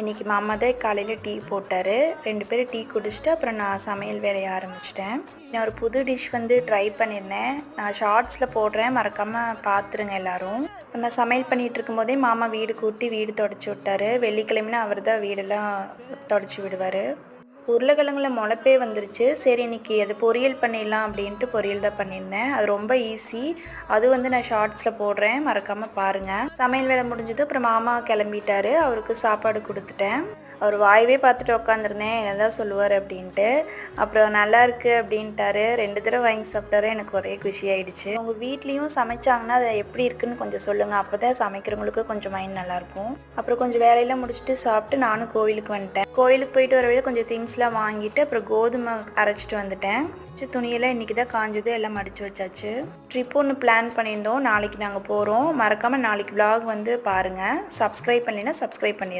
இன்றைக்கி மாமா தான் காலையில் டீ போட்டார். 2 பேரும் டீ குடிச்சிட்டு அப்புறம் நான் சமையல் வேலையை ஆரம்பிச்சிட்டேன். நான் ஒரு புது டிஷ் ட்ரை பண்ணியிருந்தேன். நான் ஷார்ட்ஸில் போடுறேன், மறக்காமல் பார்த்துருங்க எல்லோரும். நான் சமையல் பண்ணிகிட்டு இருக்கும்போதே மாமா வீடு கூட்டி வீடு தொடச்சி விட்டார். வெள்ளிக்கிழமைனா அவர் தான் வீடெல்லாம் தொடச்சி விடுவார். உருளைக்கிழங்குல முளைப்பே வந்துருச்சு. சரி இன்றைக்கி அது பொரியல் பண்ணிடலாம் அப்படின்ட்டு பொரியல் தான் பண்ணியிருந்தேன். அது ரொம்ப ஈஸி. அது நான் ஷார்ட்ஸில் போடுறேன், மறக்காமல் பாருங்கள். சமையல் வேலை முடிஞ்சது. அப்புறம் மாமா கிளம்பிட்டார். அவருக்கு சாப்பாடு கொடுத்துட்டேன். அவர் வாயவே பார்த்துட்டு உட்காந்துருந்தேன், என்ன தான் சொல்லுவார் அப்படின்ட்டு. அப்புறம் நல்லா இருக்குது அப்படின்ட்டாரு. 2 தடவை வாங்கி சாப்பிட்டாரு. எனக்கு ஒரே குஷி ஆகிடுச்சு. உங்கள் வீட்லேயும் சமைச்சாங்கன்னா அது எப்படி இருக்குன்னு கொஞ்சம் சொல்லுங்கள். அப்போ தான் சமைக்கிறவங்களுக்கு கொஞ்சம் மைண்ட் நல்லாயிருக்கும். அப்புறம் கொஞ்சம் வேலையெல்லாம் முடிச்சுட்டு சாப்பிட்டு நானும் கோவிலுக்கு வந்துட்டேன். கோவிலுக்கு போயிட்டு வர வழியில் கொஞ்சம் திங்ஸ்லாம் வாங்கிட்டு அப்புறம் கோதுமை அரைச்சிட்டு வந்துட்டேன். துணியெல்லாம் இன்றைக்கி தான் காஞ்சது, எல்லாம் மடித்து வச்சாச்சு. ட்ரிப் ஒன்று பிளான் பண்ணியிருந்தோம். நாளைக்கு நாங்கள் போகிறோம். மறக்காமல் நாளைக்கு vlog பாருங்கள். சப்ஸ்கிரைப் பண்ணலைன்னா சப்ஸ்கிரைப் பண்ணிடுங்க.